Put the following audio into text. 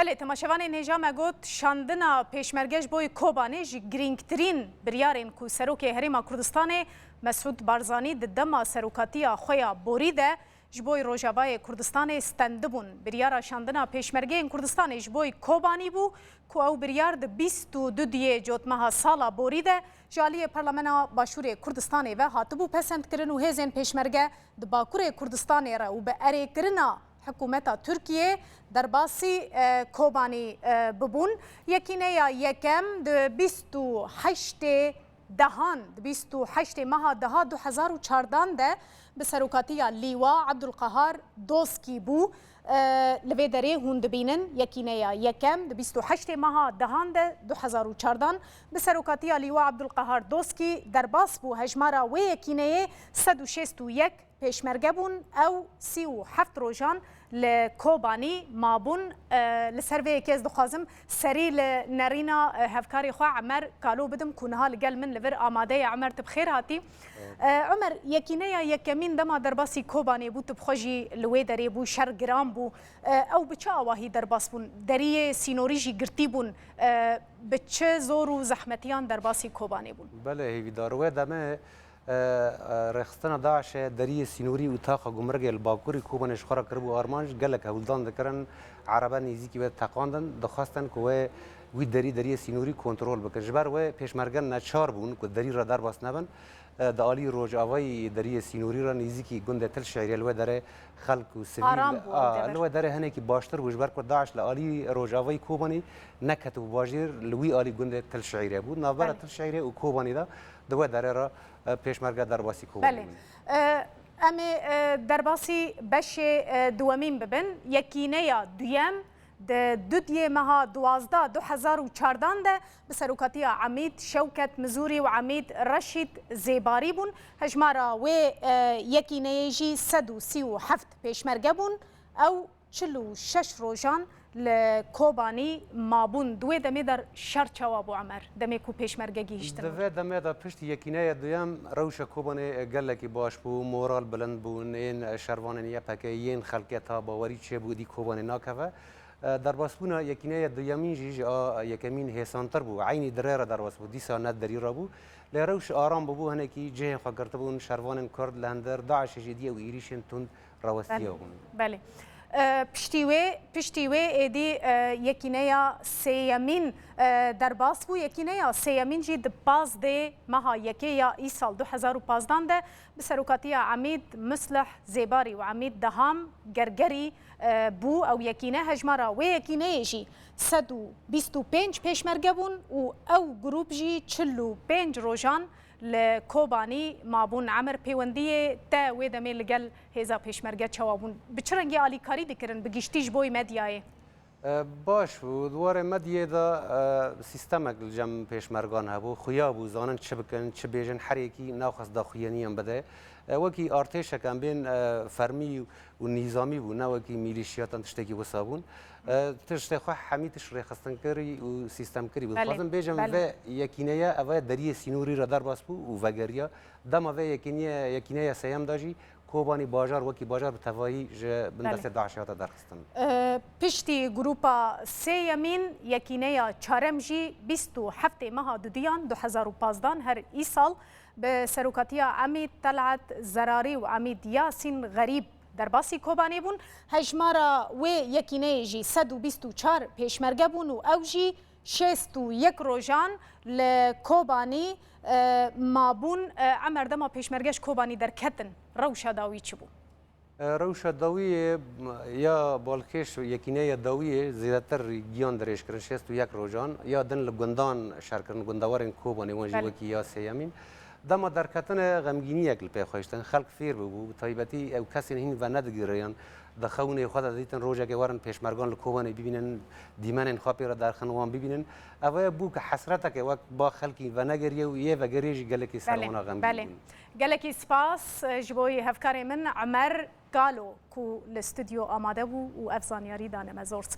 بله تماشاوان نهجام گوت شاندنا پیشمرگش بوی کوبانه جی گرینگترین بریارین کو سروک هریما کردستان مسعود بارزانی دما سروکاتیا خویا بوریده جبوی روجاوای کردستان استندبون بریارا شاندنا پیشمرگین کردستان جبوی کوبانی بو کو او بریار د 22 دی جوتمها سالا بوریده جالی پارلمانا باشور کردستان و هاتبو پسند کرن و هزین پیشمرگه د باکور کردستان را و به اری کرنا حکومت ترکیه در باسی کوبانی ببون یکینه یا یکم د 28 دهان 28 ماه ده 2014 ده به سروکاتی لیوا عبدالقهار دوسکی بو لوی دره هوند بینن یکینه یا یکم د 28 ماه دهان ده 2014 به سروکاتی لیوا عبدالقهار دوسکی در باس بو هجمارا و یکینه 161 پیشمرگه بون او 37 روزان لکوبانی مابون لسروی یکیز دخوازم سری لنرینا هفکاری خواه عمر کالو بدم کنها لگل من لور آماده عمر تبخیر هاتی عمر یکینه یا یکمین دما درباسی کوبانی بو تبخوشی لوی داری بو شرگرام بو او بچه آواهی درباس بون داری سینوری جی گرتی بون بچه زور و زحمتیان درباسی کوبانی بون بله هیوی داروه دمه رخصتنا داعش دری سینوری و تاق گمرگ الباکوری کوبانش خورا کربو آرمانش گلک هولدان دکرن عربا نیزی که تقاندن دخواستن که وی دری سینوری کنترل بکن جبر و پیشمرگن نچار بون که دری را در باس نبن دالی روج آوای دری سینوری را نیزی که گنده تل شعری الوه داره خلق و سویل الوه داره هنه که باشتر و جبر که داعش لالی روج آوای کوبانی نکت و باجیر لوی آلی گنده تل شعری بود نابرا تل شعری و کوبانی دا دوه داره را پیشمرگه درباسی کوبانی بله امی درباسی بش دوامین ببن یکینه یا دویم د دودی مها 12 2014 ده به سروکاتی عمید شوکت مزوری و عمید رشید زیباری بون هجمارا و یکینه جی 137 پیشمرگه بون او 46 روزان لکوبانی مابون دوی دمی در شرچوا بو عمر دمی کو پیشمرگه گیشتن دوی دمی در پشت یکینه دویم روش کوبانی گلکی باش بو مورال بلند بون این شروان یا پکیین خلقیت ها باوری چه بودی کوبانی ناکوه در باسپونا یکینه دویمین جیج یکمین هسانتر بو عینی دره در باسپو دیسا ند دری را بو لروش آرام بو هنه کی جه خاطر بون شروان کرد لندر داعش جدیه و ایریشن تند راوستیه بون بله پشتیوه ایدی یکینه یا سیمین در باس بو یکینه یا سیمین جی د 15 ماه یکی یا ای سال 2015 ده به سروکاتی عمید مصلح زیباری و عمید دهام گرگری بو او یکینه هجمارا و یکینه جی 125 پیشمرگه بون و او گروپ جی 45 روزان لکوبانی مابون عمر پیوندی تا و دمی لگل هزا پیشمرگه چوابون بچرنگی آلی کاری دکرن بگیشتیش بوی مدیای باش و دوار مدیه دا سیستمک الجم پیشمرگان هبو خویا بو زانن چه بکن چه بیجن هر یکی ناخص دا خویانی هم بده وکی ارتش کم بین فرمی و نظامی بو نه وکی میلیشیاتن تشتکی وسابون تشت خو حمیتش رخصتن کری و سیستم کری بود خواستم بیجم و یکینه اول دری سینوری را در باس بو و وگریا دم و یکینه سیام داجی کوبانی باجار وکی باجار بتوایی ج بندست داعشیات درخستن پشتی گروپا سیمین یکینه چهارم جی 27 ماه دودیان 2015 هر ای سال به سروکاتی عمید طلعت زراری و عمید یاسین غریب در باسی کوبانی بون هجمارا و یکینه جی 124 پیشمرگه بون و او جی 61 روزان لکوبانی مابون عمر دما پیشمرگش کوبانی در کتن روشا داوی چی بو؟ روشا داوی یا بالکش یکینه داوی زیادتر گیان درش کرن 61 روزان یا دن لگندان شرکرن گندوارن کوبانی وانجی وکی یا سیامین دما در کتن غمگینی یک لپی خوشتن خلق فیر بو تایبتی او کسی هین و ندگیریان دخونه خود دیتن روزه که وارن پیشمرگان لکوبانی ببینن دیمن خاپی را در خنوان ببینن اوه بو که حسرت که وقت با خلقی و نگریه و یه و گریج گلکی سرمونا غمگین بله گلکی سپاس جبوی هفکار من عمر قالو کو الاستودیو آماده بو و افزانیاری دانه مزورت